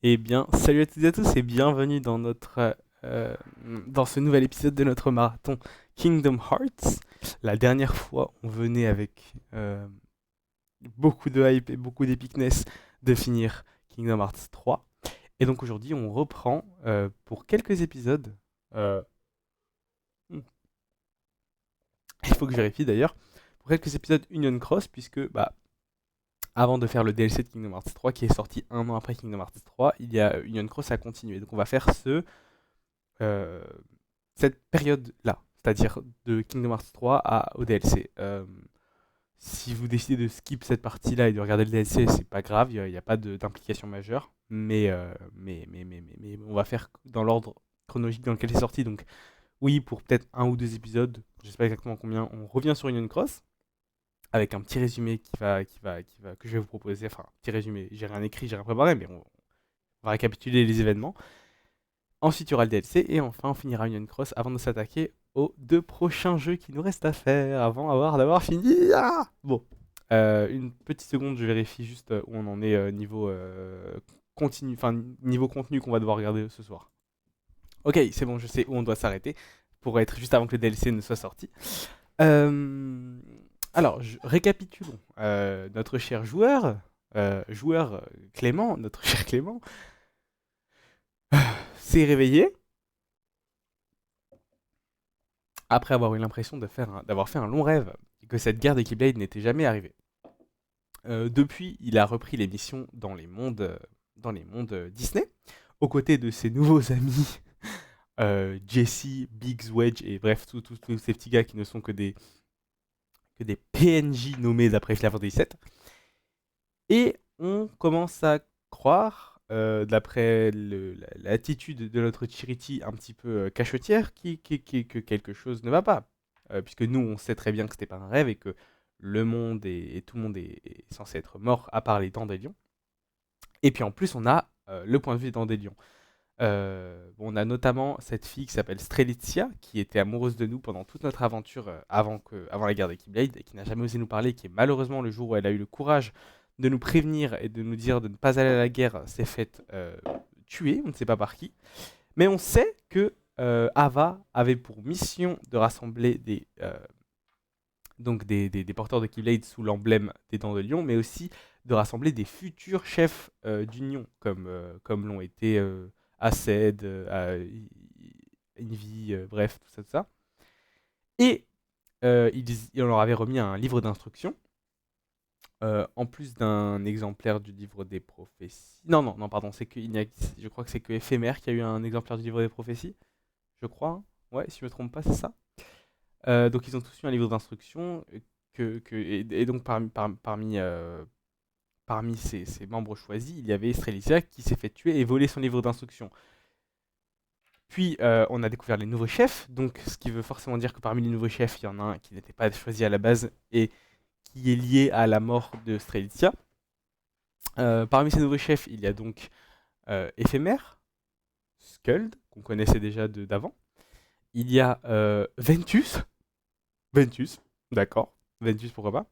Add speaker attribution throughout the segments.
Speaker 1: Eh bien, salut à toutes et à tous et bienvenue euh, dans ce nouvel épisode de notre marathon Kingdom Hearts. La dernière fois, on venait avec beaucoup de hype et beaucoup d'épicness de finir Kingdom Hearts 3. Et donc aujourd'hui, on reprend pour quelques épisodes. euh, il faut que je vérifie d'ailleurs. Pour quelques épisodes Union Cross, puisque avant de faire le DLC de Kingdom Hearts 3 qui est sorti un an après Kingdom Hearts 3, il y a Union Cross à continuer. Donc on va faire euh, cette période-là, c'est-à-dire de Kingdom Hearts 3 au DLC. Si vous décidez de skip cette partie-là et de regarder le DLC, c'est pas grave, il n'y a pas d'implication majeure, mais on va faire dans l'ordre chronologique dans lequel c'est sorti. Donc oui, pour peut-être un ou deux épisodes, je sais pas exactement combien, on revient sur Union Cross avec un petit résumé que je vais vous proposer. Enfin, un petit résumé, j'ai rien écrit, j'ai rien préparé, mais on va récapituler les événements. Ensuite, il y aura le DLC et enfin, on finira Union Cross avant de s'attaquer aux deux prochains jeux qui nous restent à faire avant d'avoir fini. Ah bon, une petite seconde, je vérifie juste où on en est niveau continu, enfin niveau contenu qu'on va devoir regarder ce soir. Ok, c'est bon, je sais où on doit s'arrêter pour être juste avant que le DLC ne soit sorti. Euh, alors, récapitulons. Notre cher Clément, notre cher Clément, s'est réveillé après avoir eu l'impression d'avoir fait un long rêve et que cette guerre des Keyblade n'était jamais arrivée. Depuis, il a repris les missions dans les mondes Disney, aux côtés de ses nouveaux amis Jesse, Biggs, Wedge et bref, tous ces petits gars qui ne sont que des PNJ nommés d'après Final Fantasy VII. Et on commence à croire, d'après l'attitude de notre Charity un petit peu cachotière, que quelque chose ne va pas. Puisque nous, on sait très bien que c'était pas un rêve et que le monde et tout le monde est censé être mort à part les dents des lions. Et puis en plus, on a le point de vue des dents des lions. On a notamment cette fille qui s'appelle Strelitzia, qui était amoureuse de nous pendant toute notre aventure avant la guerre des Keyblade, et qui n'a jamais osé nous parler, qui est malheureusement le jour où elle a eu le courage de nous prévenir et de nous dire de ne pas aller à la guerre, s'est faite tuer, on ne sait pas par qui. Mais on sait que Ava avait pour mission de rassembler des porteurs de Keyblade sous l'emblème des Dents de Lion, mais aussi de rassembler des futurs chefs d'union, comme l'ont été Aced, Envy, bref, tout ça. Et il leur avait remis un livre d'instructions, en plus d'un exemplaire du livre des prophéties. Non, pardon, je crois que c'est que Éphémère qui a eu un exemplaire du livre des prophéties, je crois, hein. Ouais, si je me trompe pas, c'est ça. Donc ils ont tous eu un livre d'instructions et donc parmi ses membres choisis, il y avait Strelitzia qui s'est fait tuer et voler son livre d'instructions. Puis on a découvert les nouveaux chefs, donc ce qui veut forcément dire que parmi les nouveaux chefs, il y en a un qui n'était pas choisi à la base et qui est lié à la mort de Strelitzia. Parmi ces nouveaux chefs, il y a donc Éphémère, Skuld, qu'on connaissait déjà d'avant. Il y a Ventus, d'accord, Ventus pourquoi pas.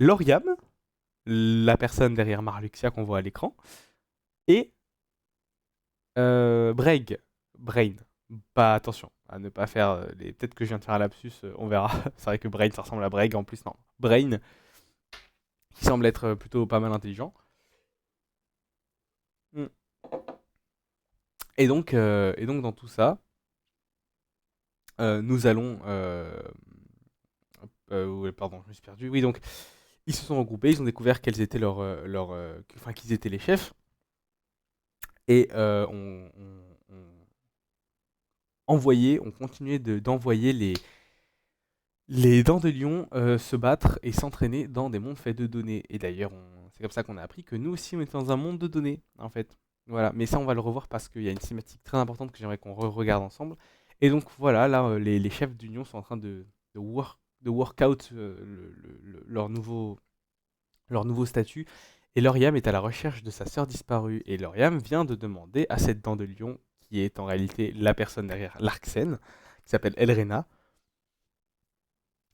Speaker 1: Lauriam, la personne derrière Marluxia qu'on voit à l'écran, et Braig, Brain. Pas attention à ne pas faire les. Peut-être que je viens de faire un lapsus, on verra. C'est vrai que Brain ça ressemble à Braig en plus, non. Brain, qui semble être plutôt pas mal intelligent. Mm. Et donc dans tout ça, nous allons. Ouais, pardon, je me suis perdu. Oui, donc ils se sont regroupés, ils ont découvert quels étaient enfin, qu'ils étaient les chefs, et on continuait d'envoyer les dents de lion se battre et s'entraîner dans des mondes faits de données. Et d'ailleurs, c'est comme ça qu'on a appris que nous aussi, on était dans un monde de données, en fait. Voilà, mais ça, on va le revoir parce qu'il y a une cinématique très importante que j'aimerais qu'on regarde ensemble. Et donc voilà, là, les chefs d'union sont en train de work out leur nouveau statut. Et Lauriam est à la recherche de sa sœur disparue. Et Lauriam vient de demander à cette dent de lion, qui est en réalité la personne derrière l'Arksen, qui s'appelle Elrena,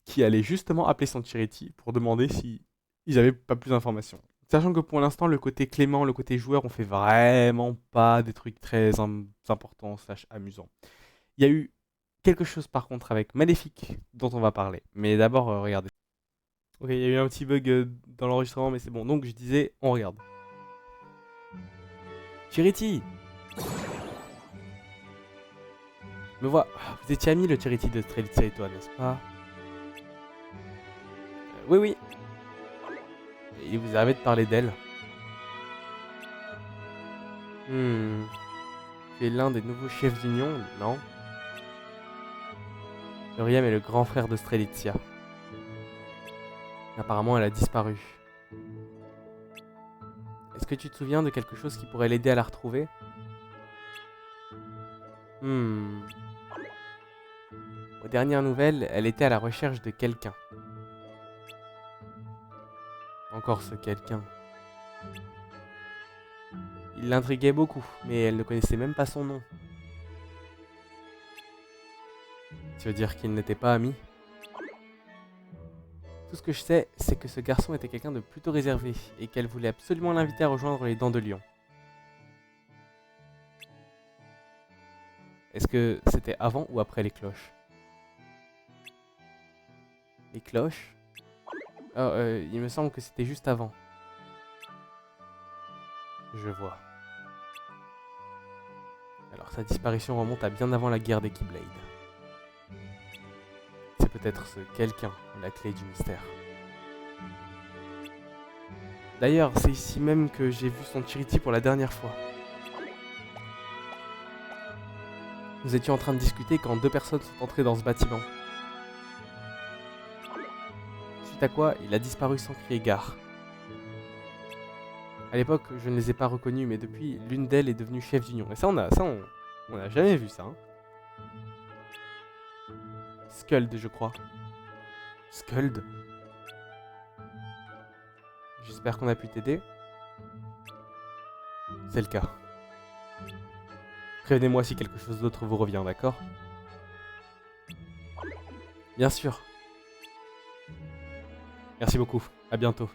Speaker 1: qui allait justement appeler son Charity pour demander si ils avaient pas plus d'informations. Sachant que pour l'instant, le côté Clément, le côté joueur, on fait vraiment pas des trucs très importants slash amusants. Il y a eu quelque chose par contre avec Maléfique dont on va parler. Mais d'abord, regardez. Ok, il y a eu un petit bug dans l'enregistrement, mais c'est bon. Donc je disais, on regarde. Charity, me vois. Vous étiez ami le Charity de Strelitzia et toi, n'est-ce pas? Oui, oui. Et il vous arrivait de parler d'elle. Hmm. Tu es l'un des nouveaux chefs d'union, non? Uriam est le grand frère de Strelitzia. Apparemment, elle a disparu. Est-ce que tu te souviens de quelque chose qui pourrait l'aider à la retrouver? Hmm. Aux dernières nouvelles, elle était à la recherche de quelqu'un. Encore ce quelqu'un. Il l'intriguait beaucoup, mais elle ne connaissait même pas son nom. Tu veux dire qu'ils n'étaient pas amis? Tout ce que je sais, c'est que ce garçon était quelqu'un de plutôt réservé, et qu'elle voulait absolument l'inviter à rejoindre les Dents de Lion. Est-ce que c'était avant ou après les cloches? Les cloches? Oh, il me semble que c'était juste avant. Je vois. Alors sa disparition remonte à bien avant la guerre des Keyblade. C'est peut-être ce quelqu'un, la clé du mystère. D'ailleurs, c'est ici même que j'ai vu son Charity pour la dernière fois. Nous étions en train de discuter quand deux personnes sont entrées dans ce bâtiment. Suite à quoi, il a disparu sans crier gare. À l'époque, je ne les ai pas reconnus, mais depuis, l'une d'elles est devenue chef d'union. Et ça, on a jamais vu ça. Hein. Skuld, je crois. Skuld. J'espère qu'on a pu t'aider. C'est le cas. Prévenez-moi si quelque chose d'autre vous revient, d'accord? Bien sûr. Merci beaucoup. À bientôt.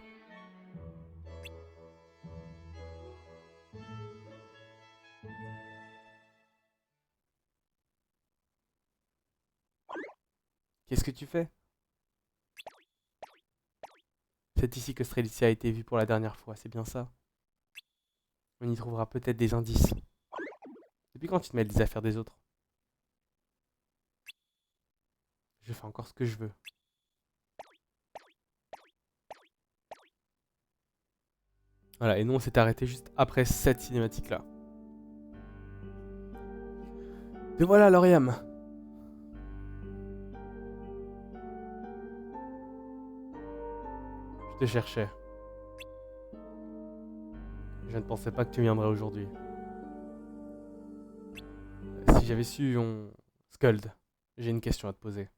Speaker 1: Qu'est-ce que tu fais? C'est ici que Strelitzia a été vue pour la dernière fois, c'est bien ça? On y trouvera peut-être des indices. Depuis quand tu te mêles des affaires des autres? Je fais encore ce que je veux. Voilà, et nous on s'est arrêté juste après cette cinématique-là. Et voilà, Lauriam. Je te cherchais. Je ne pensais pas que tu viendrais aujourd'hui. Si j'avais su, on... Skuld, j'ai une question à te poser.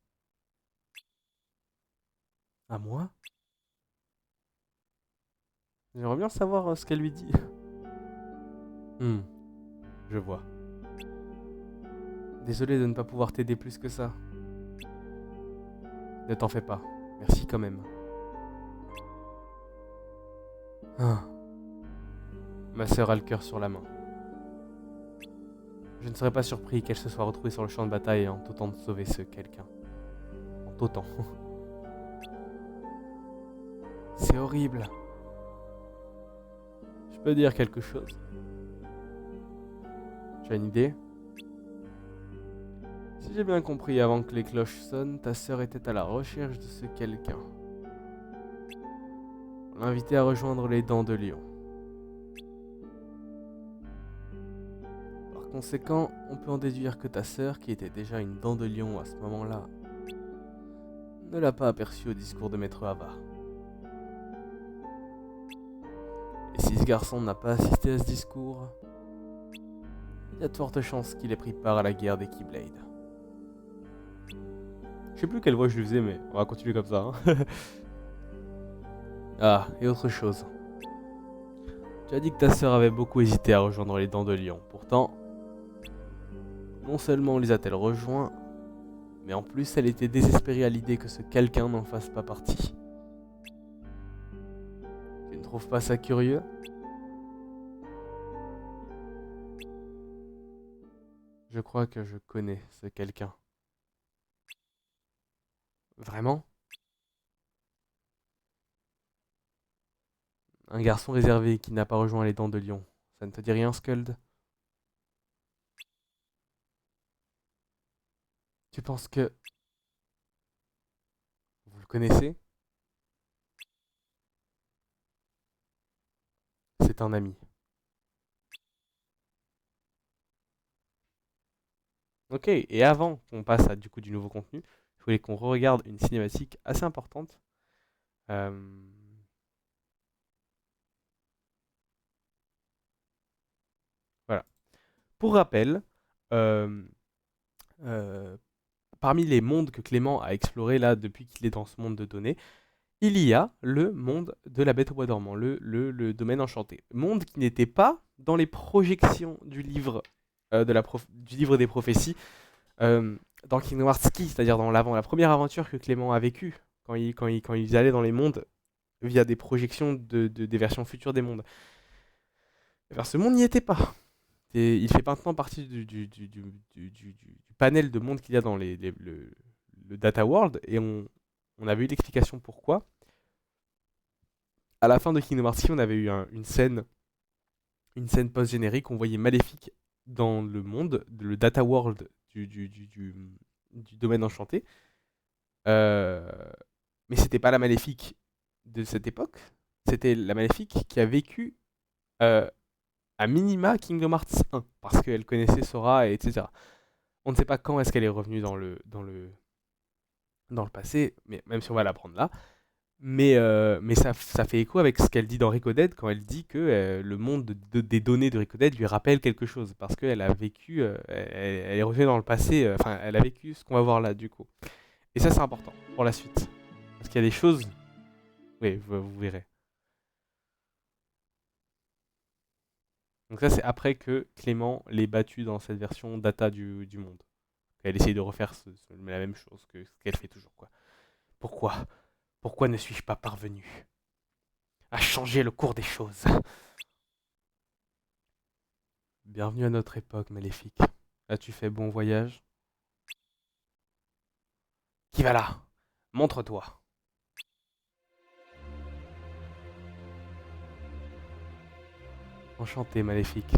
Speaker 1: À moi? J'aimerais bien savoir ce qu'elle lui dit. Je vois. Désolé de ne pas pouvoir t'aider plus que ça. Ne t'en fais pas. Merci quand même. Ah. Ma sœur a le cœur sur la main. Je ne serais pas surpris qu'elle se soit retrouvée sur le champ de bataille en tentant de sauver ce quelqu'un. En tentant. C'est horrible. Je peux dire quelque chose. Tu as une idée? Si j'ai bien compris, avant que les cloches sonnent, ta sœur était à la recherche de ce quelqu'un. On l'invitait à rejoindre les Dents de Lion. Par conséquent, on peut en déduire que ta sœur, qui était déjà une Dent de Lion à ce moment-là, ne l'a pas aperçu au discours de Maître Ava. Et si ce garçon n'a pas assisté à ce discours, il y a de fortes chances qu'il ait pris part à la guerre des Keyblade. Je sais plus quelle voix je lui faisais, mais on va continuer comme ça. Hein. Ah, et autre chose. Tu as dit que ta sœur avait beaucoup hésité à rejoindre les Dents de Lion. Pourtant, non seulement les a-t-elle rejoints, mais en plus elle était désespérée à l'idée que ce quelqu'un n'en fasse pas partie. Tu ne trouves pas ça curieux? Je crois que je connais ce quelqu'un. Vraiment? Un garçon réservé qui n'a pas rejoint les Dents de Lion. Ça ne te dit rien, Skuld? Tu penses que... Vous le connaissez? C'est un ami. Ok, et avant qu'on passe à du coup du nouveau contenu, je voulais qu'on regarde une cinématique assez importante. Euh, Voilà. Pour rappel, euh, euh, parmi les mondes que Clément a explorés là depuis qu'il est dans ce monde de données, il y a le monde de la Bête au bois dormant, le domaine enchanté. Monde qui n'était pas dans les projections du livre, du livre des prophéties euh, dans Kingdom Hearts Key, c'est-à-dire dans la première aventure que Clément a vécue, quand ils allaient dans les mondes via des projections des versions futures des mondes. Eh bien, ce monde n'y était pas. Et il fait maintenant partie du panel de mondes qu'il y a dans le Data World, et on avait eu l'explication pourquoi. À la fin de Kingdom Hearts Key, on avait eu une scène post-générique, on voyait Maléfique dans le monde, le Data World du domaine enchanté. Euh, mais c'était pas la Maléfique de cette époque, c'était la Maléfique qui a vécu euh, à minima Kingdom Hearts 1, parce qu'elle connaissait Sora, et etc. On ne sait pas quand est-ce qu'elle est revenue dans le passé, mais même si on va l'apprendre là. Mais ça fait écho avec ce qu'elle dit dans Recoded quand elle dit que le monde des données de Recoded lui rappelle quelque chose, parce qu'elle a vécu, elle est revenue dans le passé, enfin elle a vécu ce qu'on va voir là du coup. Et ça c'est important pour la suite, parce qu'il y a des choses, oui vous verrez. Donc ça c'est après que Clément l'ait battu dans cette version data du monde. Elle essaye de refaire la même chose que ce qu'elle fait toujours quoi. Pourquoi? Pourquoi ne suis-je pas parvenu à changer le cours des choses? Bienvenue à notre époque, Maléfique. As-tu fait bon voyage? Qui va là? Montre-toi. Enchanté, Maléfique.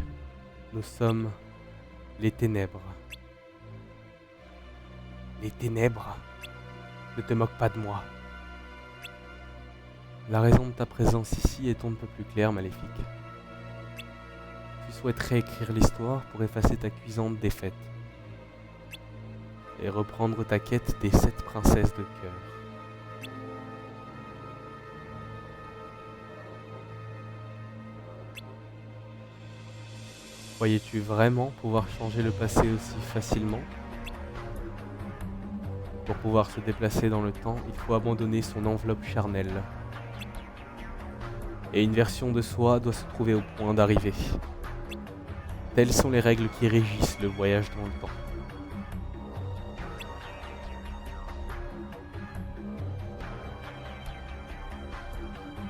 Speaker 1: Nous sommes les ténèbres. Les ténèbres? Ne te moque pas de moi. La raison de ta présence ici est on ne peut plus claire, Maléfique. Tu souhaiterais écrire l'histoire pour effacer ta cuisante défaite et reprendre ta quête des 7 princesses de cœur. Croyais-tu vraiment pouvoir changer le passé aussi facilement? Pour pouvoir se déplacer dans le temps, il faut abandonner son enveloppe charnelle. Et une version de soi doit se trouver au point d'arrivée. Telles sont les règles qui régissent le voyage dans le temps.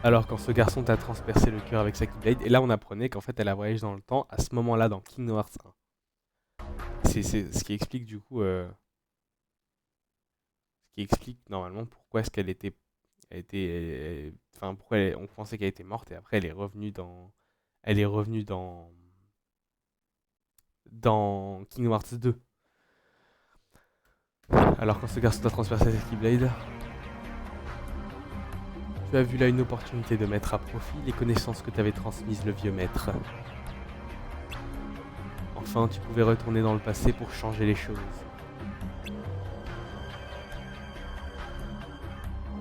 Speaker 1: Alors quand ce garçon t'a transpercé le cœur avec sa Keyblade, et là on apprenait qu'en fait elle a voyagé dans le temps à ce moment-là dans Kingdom Hearts 1. C'est ce qui explique du coup, ce qui explique normalement pourquoi est-ce qu'elle était, enfin pourquoi on pensait qu'elle était morte et après elle est revenue dans Kingdom Hearts 2. Alors quand ce garçon t'a transpercé sa Keyblade, tu as vu là une opportunité de mettre à profit les connaissances que t'avait transmises le vieux maître. Enfin, tu pouvais retourner dans le passé pour changer les choses.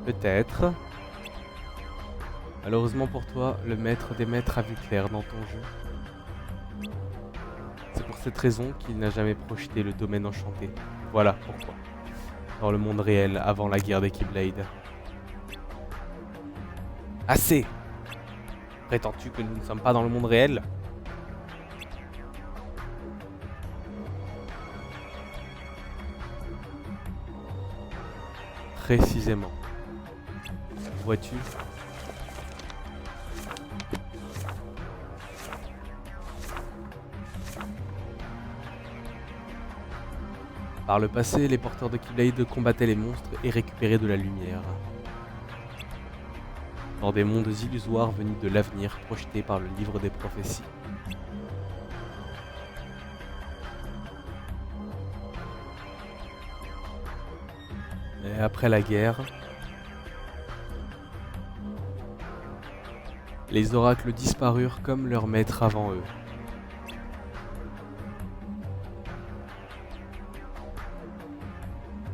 Speaker 1: Peut-être. Malheureusement pour toi, le maître des maîtres a vu clair dans ton jeu. C'est pour cette raison qu'il n'a jamais projeté le domaine enchanté. Voilà pourquoi. Dans le monde réel, avant la guerre des Keyblades. Assez! Prétends-tu que nous ne sommes pas dans le monde réel? Précisément. Vois-tu? Par le passé, les porteurs de Keyblade combattaient les monstres et récupéraient de la lumière. Dans des mondes illusoires venus de l'avenir projetés par le livre des prophéties. Et après la guerre, les oracles disparurent comme leurs maîtres avant eux.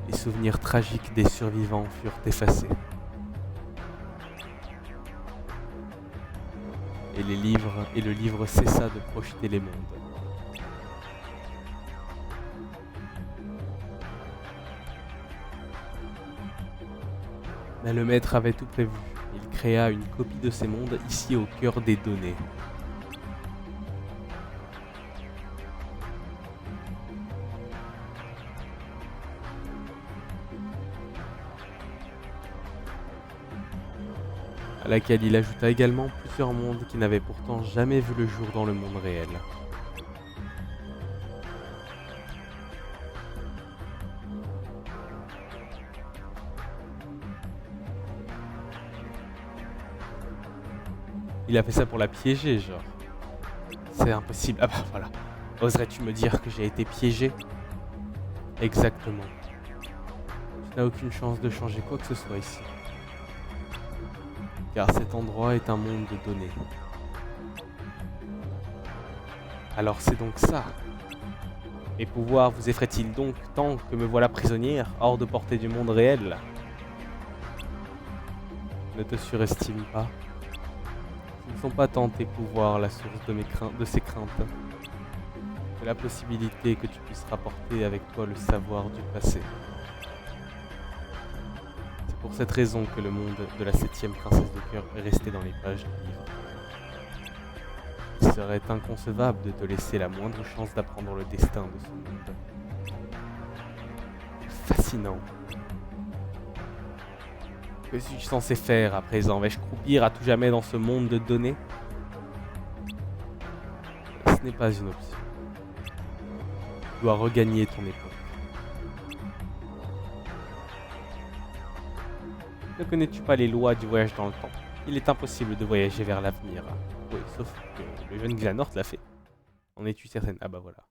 Speaker 1: Les souvenirs tragiques des survivants furent effacés. Et le livre cessa de projeter les mondes. Mais le maître avait tout prévu. Il créa une copie de ces mondes ici au cœur des données. À laquelle il ajouta également plusieurs mondes qui n'avaient pourtant jamais vu le jour dans le monde réel. Il a fait ça pour la piéger, genre. C'est impossible. Ah bah voilà. Oserais-tu me dire que j'ai été piégé? Exactement. Tu n'as aucune chance de changer quoi que ce soit ici. Car cet endroit est un monde de données. Alors c'est donc ça. Mes pouvoirs vous effraient-ils donc tant que me voilà prisonnière, hors de portée du monde réel? Ne te surestime pas. Ce ne sont pas tant tes pouvoirs la source de ces craintes, que la possibilité que tu puisses rapporter avec toi le savoir du passé. C'est pour cette raison que le monde de la 7e princesse de cœur est resté dans les pages du livre. Il serait inconcevable de te laisser la moindre chance d'apprendre le destin de ce monde. Fascinant. Que suis-je censé faire à présent? Vais-je croupir à tout jamais dans ce monde de données? Ce n'est pas une option. Tu dois regagner ton époque. Ne connais-tu pas les lois du voyage dans le temps? Il est impossible de voyager vers l'avenir. Oui, sauf que le jeune Glanort l'a fait. En es-tu certaine? Ah bah voilà.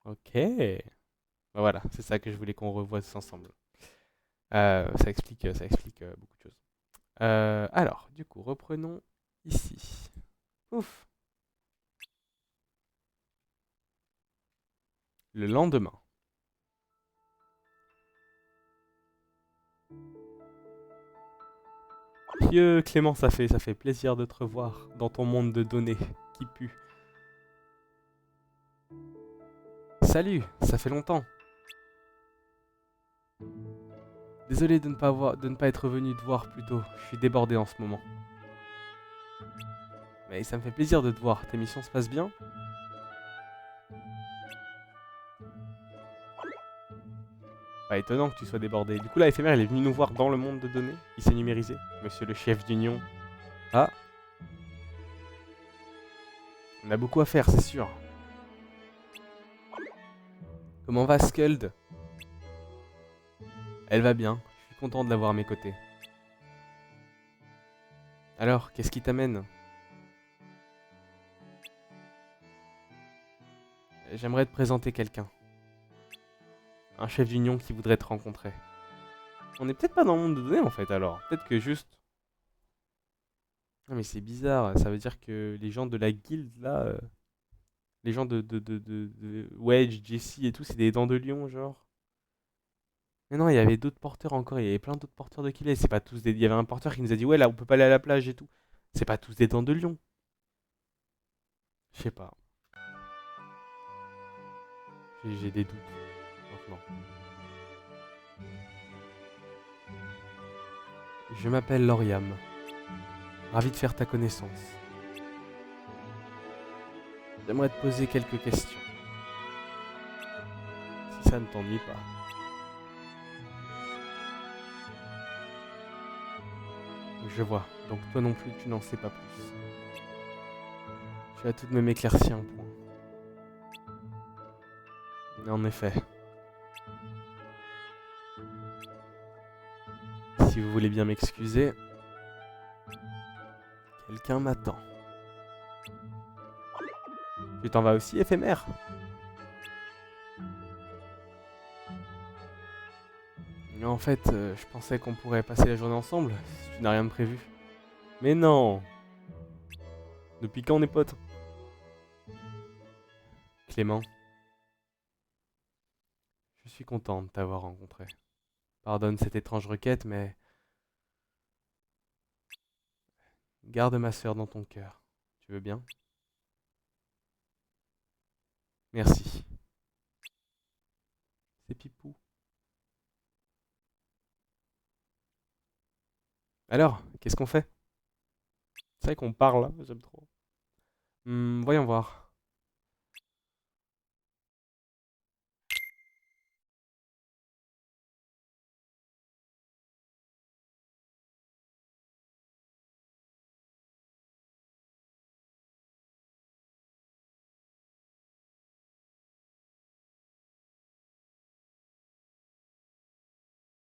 Speaker 1: Ok. Bah voilà, c'est ça que je voulais qu'on revoie tous ensemble. Ça explique beaucoup de choses. Alors, du coup, reprenons ici. Ouf. Le lendemain. Pieux Clément, ça fait plaisir de te revoir dans ton monde de données qui pue. Salut, ça fait longtemps. Désolé de ne pas être venu te voir plus tôt. Je suis débordé en ce moment. Mais ça me fait plaisir de te voir. Tes missions se passent bien? Pas étonnant que tu sois débordé. Du coup, la éphémère, elle est venue nous voir dans le monde de données. Il s'est numérisé. Monsieur le chef d'union. Ah. On a beaucoup à faire, c'est sûr. Comment va Skuld? Elle va bien. Je suis content de l'avoir à mes côtés. Alors, qu'est-ce qui t'amène? J'aimerais te présenter quelqu'un. Un chef d'union qui voudrait te rencontrer. On est peut-être pas dans le monde de données en fait alors. Peut-être que juste... Ah mais c'est bizarre, ça veut dire que les gens de la guilde là... les gens de Wedge, Jesse et tout, c'est des dents de lion genre. Mais non, il y avait d'autres porteurs encore, il y avait plein d'autres porteurs de Keyblade. C'est pas tous des... Il y avait un porteur qui nous a dit ouais là on peut pas aller à la plage et tout. C'est pas tous des dents de lion. Je sais pas. J'ai des doutes maintenant. Je m'appelle Lauriam. Ravi de faire ta connaissance. J'aimerais te poser quelques questions. Si ça ne t'ennuie pas. Je vois, donc toi non plus tu n'en sais pas plus. Tu vas tout de même éclairci un point. En effet. Si vous voulez bien m'excuser, quelqu'un m'attend. Tu t'en vas aussi, éphémère? En fait, je pensais qu'on pourrait passer la journée ensemble, si tu n'as rien de prévu. Mais non! Depuis quand on est potes? Clément, je suis content de t'avoir rencontré. Pardonne cette étrange requête, mais garde ma sœur dans ton cœur. Tu veux bien? Merci. C'est Pipou. Alors, qu'est-ce qu'on fait? C'est vrai qu'on parle, là, j'aime trop. Voyons voir.